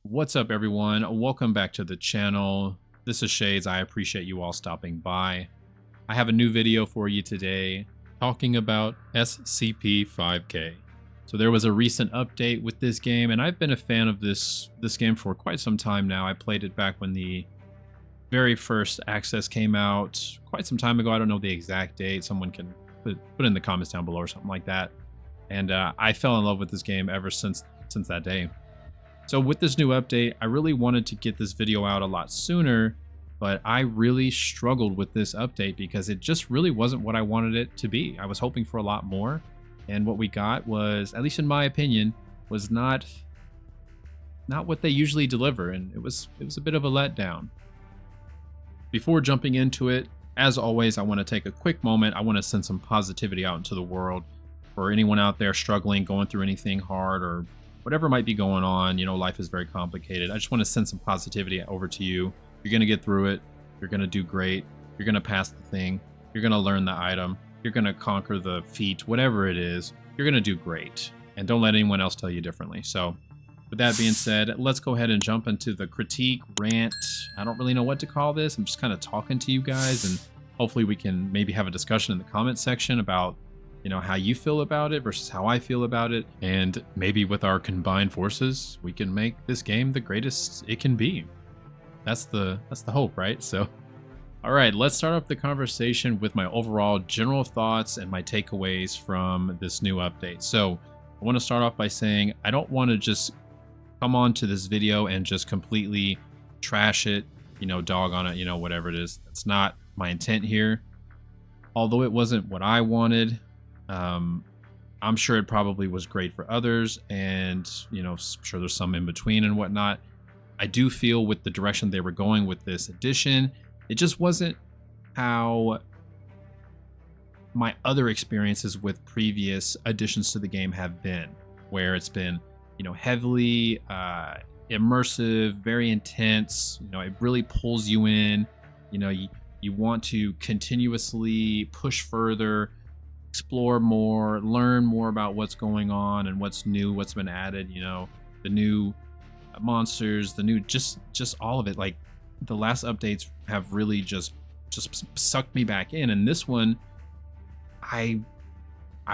What's up, everyone? Welcome back to the channel. This is Shades. I appreciate you all stopping by. I have a new video for you today talking about SCP-5K. So there was a recent update with this game, and I've been a fan of this game for quite some time now. I played it back when the very first access came out quite some time ago. I don't know the exact date. Someone can put in the comments down below or something like that. And I fell in love with this game ever since that day. So with this new update, I really wanted to get this video out a lot sooner, but I really struggled with this update because it just really wasn't what I wanted it to be. I was hoping for a lot more, and what we got was, at least in my opinion, was not what they usually deliver, and it was a bit of a letdown. Before jumping into it, as always, I want to take a quick moment. I want to send some positivity out into the world for anyone out there struggling, going through anything hard, or whatever might be going on. You know, life is very complicated. I just want to send some positivity over to you. You're going to get through it. You're going to do great. You're going to pass the thing. You're going to learn the item. You're going to conquer the feat, whatever it is. You're going to do great. And don't let anyone else tell you differently. So with that being said, let's go ahead and jump into the critique, rant. I don't really know what to call this. I'm just kind of talking to you guys, and hopefully we can maybe have a discussion in the comment section about, you know, how you feel about it versus how I feel about it. And maybe with our combined forces, we can make this game the greatest it can be. That's the hope, right? So, all right, let's start off the conversation with my overall general thoughts and my takeaways from this new update. So I want to start off by saying I don't want to just come on to this video and just completely trash it, you know, dog on it, you know, whatever it is. That's not my intent here. Although it wasn't what I wanted, I'm sure it probably was great for others, and you know, sure there's some in between and whatnot. I do feel with the direction they were going with this edition, it just wasn't how my other experiences with previous additions to the game have been, where it's been, you know, heavily immersive, very intense. You know, it really pulls you in. You know, you want to continuously push further, explore more, learn more about what's going on and what's new, what's been added, you know, the new monsters, the new, just all of it. Like, the last updates have really just sucked me back in, and this one, I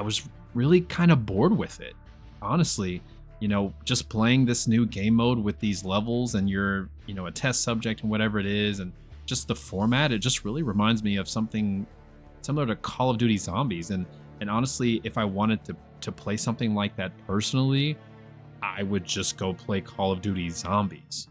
was really kind of bored with it, honestly. You know, just playing this new game mode with these levels, and you're, you know, a test subject and whatever it is, and just the format, it just really reminds me of something similar to Call of Duty Zombies. And honestly, if I wanted to play something like that personally, I would just go play Call of Duty Zombies.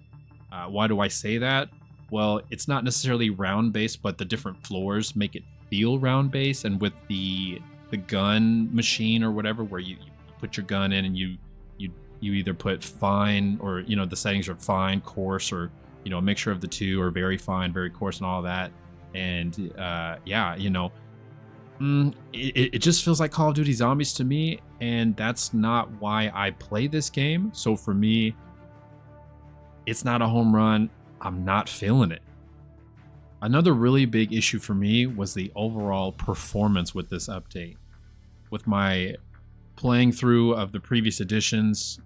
Why do I say that? Well, it's not necessarily round based, but the different floors make it feel round based. And with the gun machine or whatever, where you put your gun in and you either put fine, or, you know, the settings are fine, coarse, or, you know, a mixture of the two, or very fine, very coarse, and all that. And yeah, you know, it just feels like Call of Duty Zombies to me, and that's not why I play this game. So for me, it's not a home run. I'm not feeling it. Another really big issue for me was the overall performance with this update. With my playing through of the previous editions,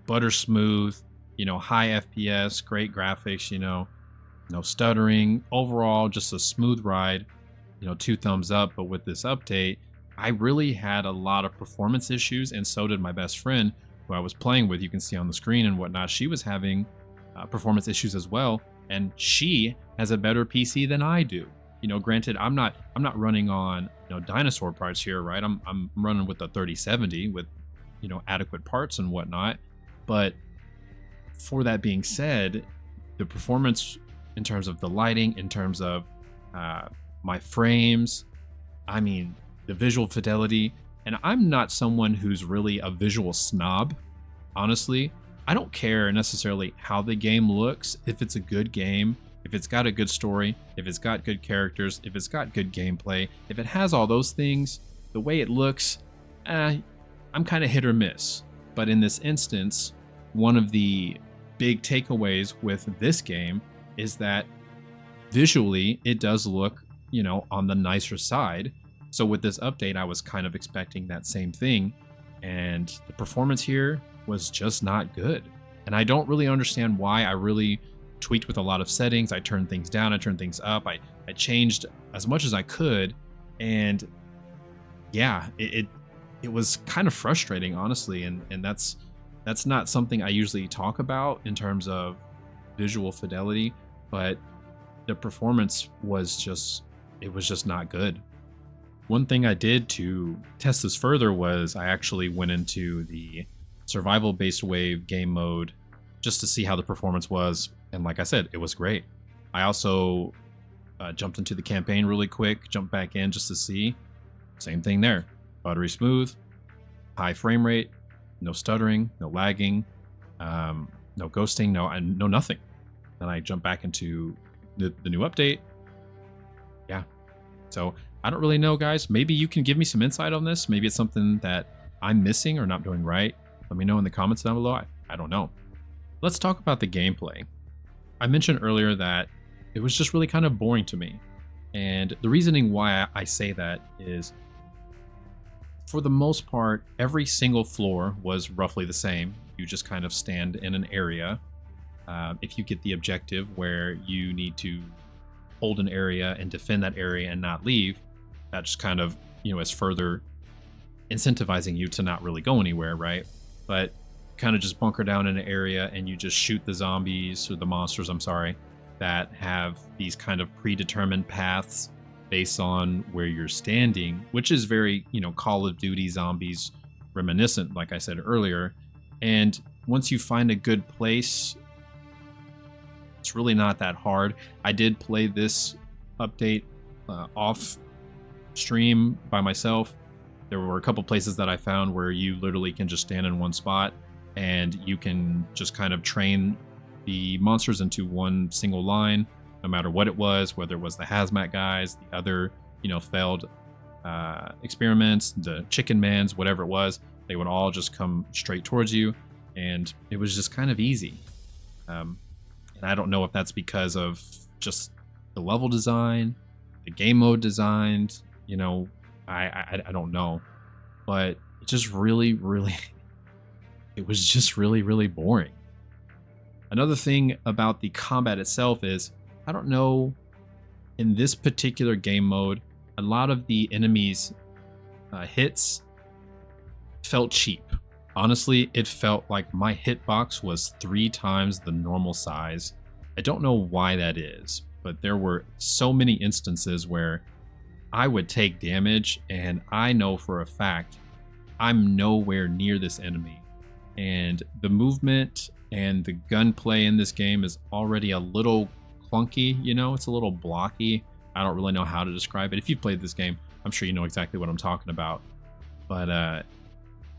butter smooth, you know, high FPS, great graphics, you know, no stuttering, overall just a smooth ride, you know, 2 thumbs up. But with this update, I really had a lot of performance issues, and so did my best friend who I was playing with. You can see on the screen and whatnot, she was having performance issues as well, and she has a better PC than I do. You know, granted, I'm not running on, you know, dinosaur parts here, right? I'm running with a 3070 with, you know, adequate parts and whatnot. But for that being said, the performance in terms of the lighting, in terms of my frames, I mean, the visual fidelity, and I'm not someone who's really a visual snob, honestly. I don't care necessarily how the game looks. If it's a good game, if it's got a good story, if it's got good characters, if it's got good gameplay, if it has all those things, the way it looks, I'm kind of hit or miss. But in this instance, one of the big takeaways with this game is that visually it does look, you know, on the nicer side. So with this update, I was kind of expecting that same thing, and the performance here was just not good. And I don't really understand why. I really tweaked with a lot of settings. I turned things down, I turned things up. I changed as much as I could. And yeah, it was kind of frustrating, honestly. And that's not something I usually talk about in terms of visual fidelity, but the performance was just, it was just not good. One thing I did to test this further was I actually went into the survival based wave game mode just to see how the performance was. And like I said, it was great. I also jumped into the campaign really quick, jumped back in just to see. Same thing there. Buttery smooth, high frame rate, no stuttering, no lagging, no ghosting, no nothing. Then I jumped back into the new update. Yeah. So I don't really know, guys. Maybe you can give me some insight on this. Maybe it's something that I'm missing or not doing right. Let me know in the comments down below. I don't know. Let's talk about the gameplay. I mentioned earlier that it was just really kind of boring to me. And the reasoning why I say that is, for the most part, every single floor was roughly the same. You just kind of stand in an area. If you get the objective where you need to hold an area and defend that area and not leave, that just kind of, is further incentivizing you to not really go anywhere, right? But kind of just bunker down in an area and you just shoot the zombies, or the monsters, I'm sorry, that have these kind of predetermined paths based on where you're standing, which is very, Call of Duty zombies reminiscent, like I said earlier. And once you find a good place, it's really not that hard. I did play this update off stream by myself. There were a couple places that I found where you literally can just stand in one spot and you can just kind of train the monsters into one single line, no matter what it was, whether it was the hazmat guys, the other, failed experiments, the chicken mans, whatever it was, they would all just come straight towards you. And it was just kind of easy. And I don't know if that's because of just the level design, the game mode designed, I don't know. But it just really, it was just really boring. Another thing about the combat itself is, I don't know, in this particular game mode, a lot of the enemies' hits felt cheap. Honestly, it felt like my hitbox was 3 times the normal size. I don't know why that is, but there were so many instances where I would take damage and I know for a fact I'm nowhere near this enemy. And the movement and the gunplay in this game is already a little clunky, it's a little blocky. I don't really know how to describe it. If you've played this game, I'm sure you know exactly what I'm talking about. But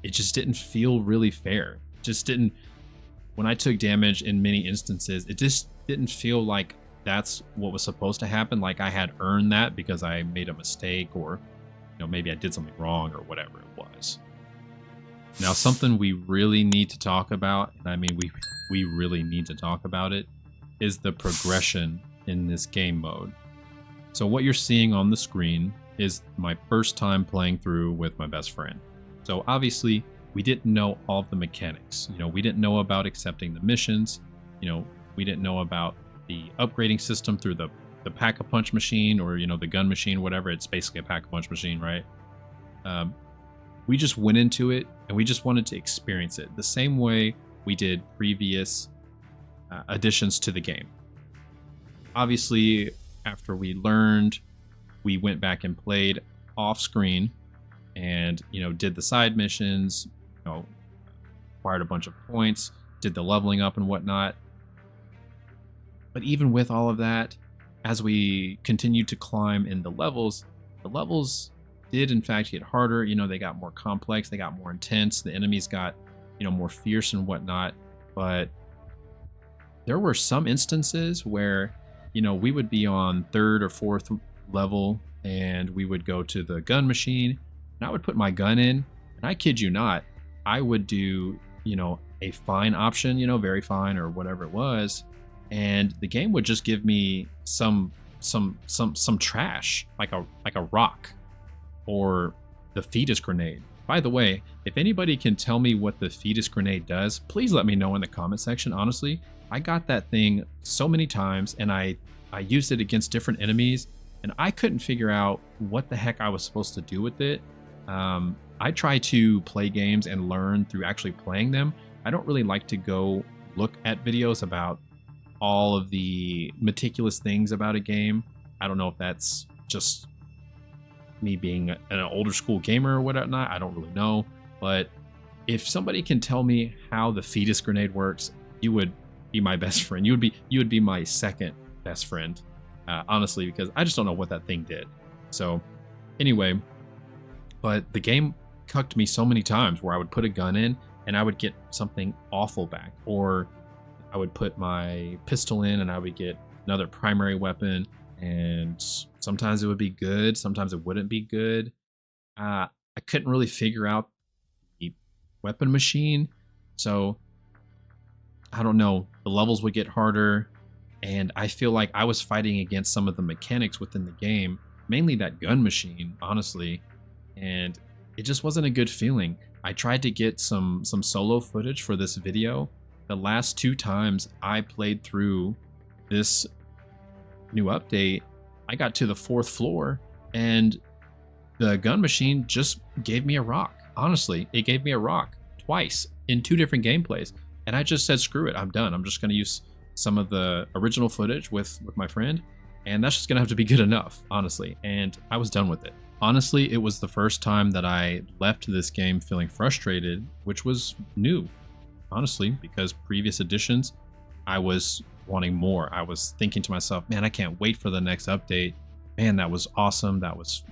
it just didn't feel really fair. Just didn't. When I took damage in many instances, it just didn't feel like that's what was supposed to happen. Like I had earned that because I made a mistake, or maybe I did something wrong, or whatever it was. Now, something we really need to talk about, and I mean we really need to talk about it, is the progression in this game mode. So what you're seeing on the screen is my first time playing through with my best friend. So obviously we didn't know all of the mechanics. We didn't know about accepting the missions. We didn't know about the upgrading system through the pack-a-punch machine, or the gun machine, whatever. It's basically a pack-a-punch machine, right? We just went into it and we just wanted to experience it the same way we did previous additions to the game. Obviously, after we learned, we went back and played off screen and, did the side missions, acquired a bunch of points, did the leveling up and whatnot. But even with all of that, as we continued to climb in the levels did in fact get harder. They got more complex, they got more intense, the enemies got, more fierce and whatnot. But there were some instances where, we would be on 3rd or 4th level and we would go to the gun machine and I would put my gun in, and I kid you not, I would do, a fine option, very fine or whatever it was, and the game would just give me some trash, like a rock or the fetus grenade. By the way, if anybody can tell me what the fetus grenade does, please let me know in the comment section. Honestly, I got that thing so many times, and I used it against different enemies, and I couldn't figure out what the heck I was supposed to do with it. I try to play games and learn through actually playing them. I don't really like to go look at videos about all of the meticulous things about a game. I don't know if that's just me being an older school gamer or whatnot. I don't really know. But if somebody can tell me how the fetus grenade works, you would be my best friend. You would be my second best friend, honestly, because I just don't know what that thing did. So anyway, but the game cucked me so many times where I would put a gun in and I would get something awful back, or I would put my pistol in and I would get another primary weapon, and sometimes it would be good, sometimes it wouldn't be good. I couldn't really figure out the weapon machine, so I don't know. The levels would get harder, and I feel like I was fighting against some of the mechanics within the game, mainly that gun machine, honestly, and it just wasn't a good feeling. I tried to get some solo footage for this video. The last 2 times I played through this new update, I got to the 4th floor and the gun machine just gave me a rock. Honestly, it gave me a rock twice in 2 different gameplays. And I just said, screw it, I'm done. I'm just going to use some of the original footage with my friend, and that's just going to have to be good enough, honestly. And I was done with it. Honestly, it was the first time that I left this game feeling frustrated, which was new, honestly, because previous editions, I was wanting more. I was thinking to myself, man, I can't wait for the next update. Man, that was awesome. That was,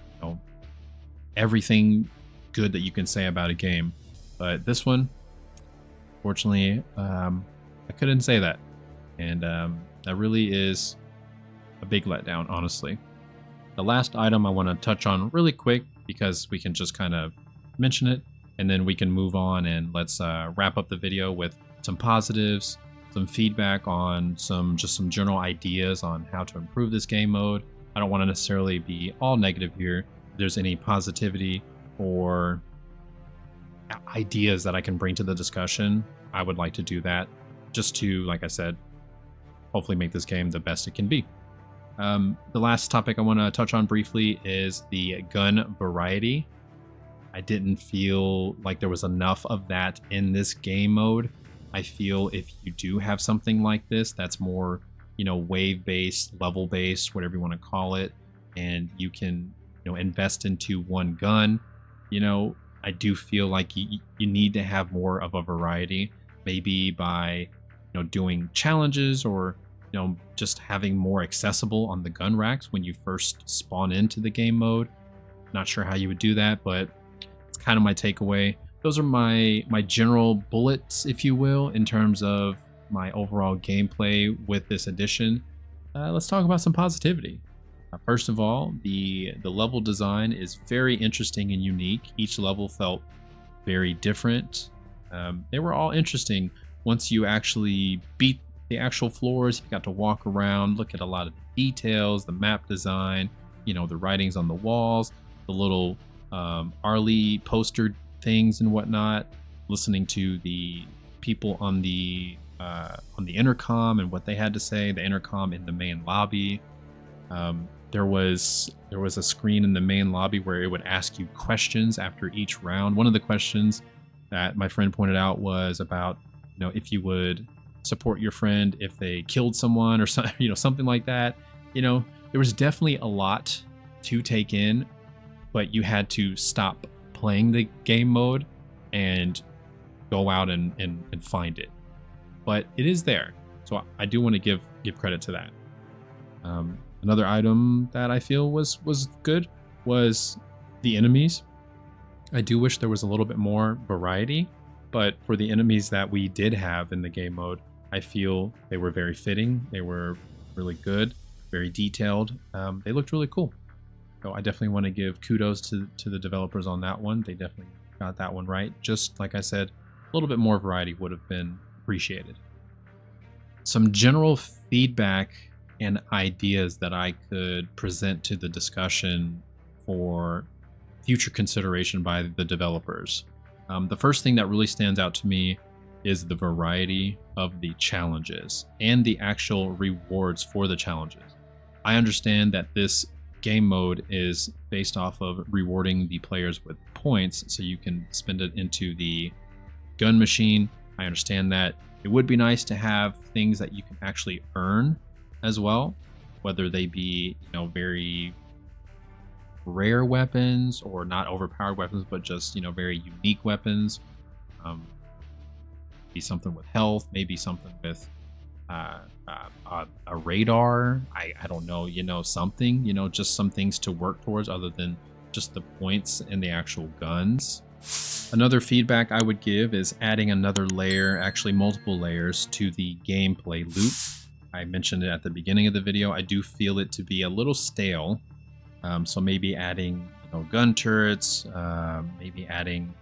everything good that you can say about a game. But this one, fortunately, I couldn't say that. And that really is a big letdown, honestly. The last item I want to touch on really quick, because we can just kind of mention it, and then we can move on and let's wrap up the video with some positives, some feedback on some general ideas on how to improve this game mode. I don't want to necessarily be all negative here. If there's any positivity or ideas that I can bring to the discussion, I would like to do that, just to, like I said, hopefully make this game the best it can be. The last topic I want to touch on briefly is the gun variety. I didn't feel like there was enough of that in this game mode. I feel if you do have something like this that's more, wave-based, level-based, whatever you want to call it, and you can, invest into one gun, I do feel like you need to have more of a variety, maybe by, doing challenges, or just having more accessible on the gun racks when you first spawn into the game mode. Not sure how you would do that, but it's kind of my takeaway. Those are my general bullets, if you will, in terms of my overall gameplay with this edition. Let's talk about some positivity. First of all, the level design is very interesting and unique. Each level felt very different. They were all interesting once you actually beat the actual floors. You got to walk around, look at a lot of the details, the map design, the writings on the walls, the little Arlie poster things and whatnot, listening to the people on the intercom and what they had to say, the intercom in the main lobby. There was a screen in the main lobby where it would ask you questions after each round. One of the questions that my friend pointed out was about, if you would support your friend if they killed someone, or something like that. There was definitely a lot to take in, but you had to stop playing the game mode and go out and find it. But it is there, so I do want to give credit to that. Another item that I feel was good was the enemies. I do wish there was a little bit more variety, but for the enemies that we did have in the game mode, I feel they were very fitting. They were really good, very detailed. They looked really cool. So I definitely want to give kudos to the developers on that one. They definitely got that one right. Just like I said, a little bit more variety would have been appreciated. Some general feedback and ideas that I could present to the discussion for future consideration by the developers. The first thing that really stands out to me is the variety of the challenges and the actual rewards for the challenges. I understand that this game mode is based off of rewarding the players with points so you can spend it into the gun machine. I understand that. It would be nice to have things that you can actually earn as well, whether they be, very rare weapons or not overpowered weapons, but just, very unique weapons. Be something with health, maybe something with a radar. I don't know, something, just some things to work towards other than just the points and the actual guns. Another feedback I would give is adding another layer, actually multiple layers, to the gameplay loop. I mentioned it at the beginning of the video. I do feel it to be a little stale. So maybe adding gun turrets, maybe adding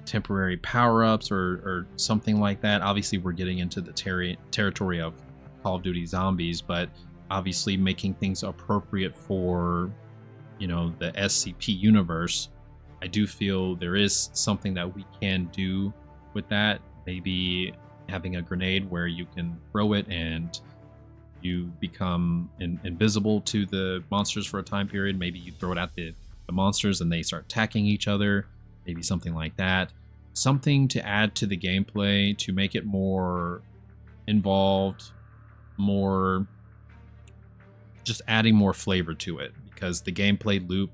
temporary power-ups or something like that. Obviously we're getting into the territory of Call of Duty Zombies, but obviously making things appropriate for the SCP universe. I do feel there is something that we can do with that. Maybe having a grenade where you can throw it and you become invisible to the monsters for a time period. Maybe you throw it at the monsters and they start attacking each other. Maybe something like that. Something to add to the gameplay to make it more involved, just adding more flavor to it, because the gameplay loop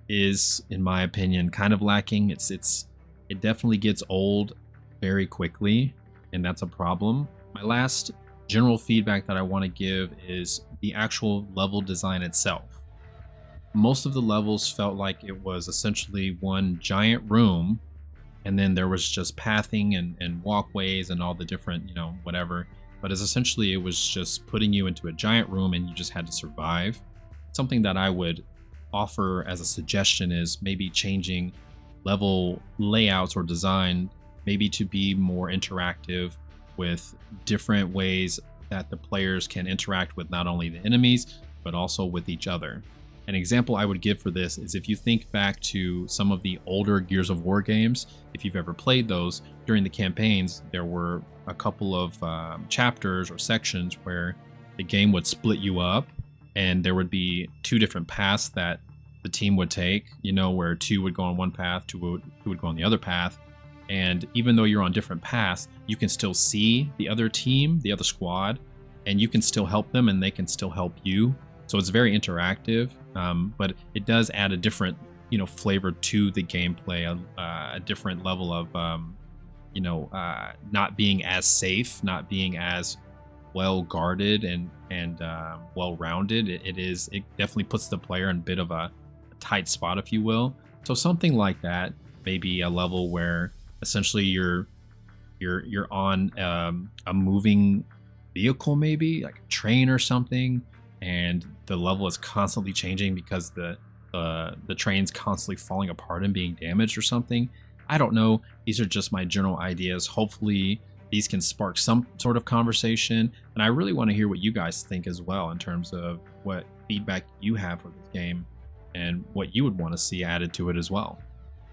is, in my opinion, kind of lacking. It definitely gets old very quickly, and that's a problem. My last general feedback that I want to give is the actual level design itself. Most of the levels felt like it was essentially one giant room, and then there was just pathing and walkways and all the different, whatever. But essentially it was just putting you into a giant room and you just had to survive. Something that I would offer as a suggestion is maybe changing level layouts or design, maybe to be more interactive with different ways that the players can interact with not only the enemies, but also with each other. An example I would give for this is if you think back to some of the older Gears of War games, if you've ever played those, during the campaigns, there were a couple of chapters or sections where the game would split you up and there would be two different paths that the team would take, where two would go on one path, two would go on the other path. And even though you're on different paths, you can still see the other team, the other squad, and you can still help them and they can still help you. So it's very interactive, but it does add a different, flavor to the gameplay, a different level of, not being as safe, not being as well guarded and well rounded. It definitely puts the player in a bit of a tight spot, if you will. So something like that, maybe a level where essentially you're on a moving vehicle, maybe like a train or something, and the level is constantly changing because the train's constantly falling apart and being damaged or something. I don't know. These are just my general ideas. Hopefully these can spark some sort of conversation, and I really want to hear what you guys think as well in terms of what feedback you have for this game and what you would want to see added to it as well.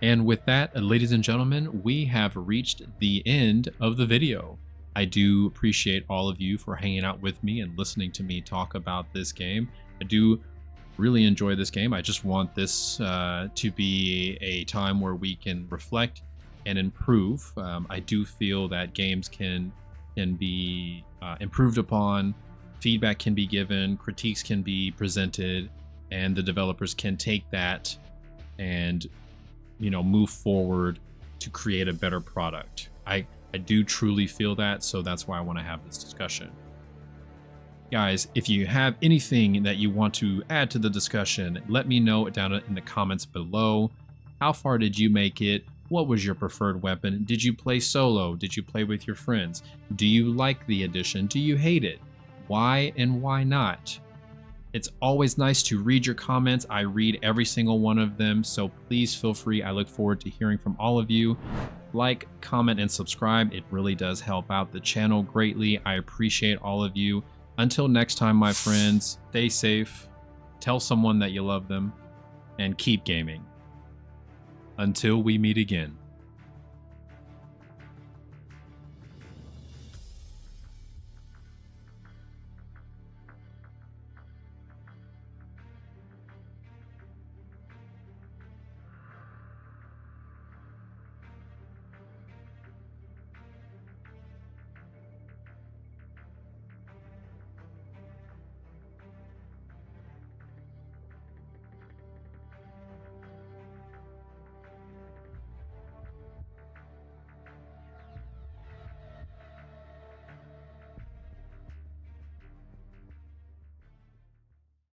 And with that, ladies and gentlemen, we have reached the end of the video. I do appreciate all of you for hanging out with me and listening to me talk about this game. I do really enjoy this game. I just want this to be a time where we can reflect and improve. I do feel that games can be improved upon, feedback can be given, critiques can be presented, and the developers can take that and move forward to create a better product. I do truly feel that, so that's why I want to have this discussion. Guys, if you have anything that you want to add to the discussion, let me know down in the comments below. How far did you make it? What was your preferred weapon? Did you play solo? Did you play with your friends? Do you like the edition? Do you hate it? Why and why not? It's always nice to read your comments. I read every single one of them, so please feel free. I look forward to hearing from all of you. Like, comment, and subscribe. It really does help out the channel greatly. I appreciate all of you. Until next time, my friends, stay safe, tell someone that you love them, and keep gaming. Until we meet again.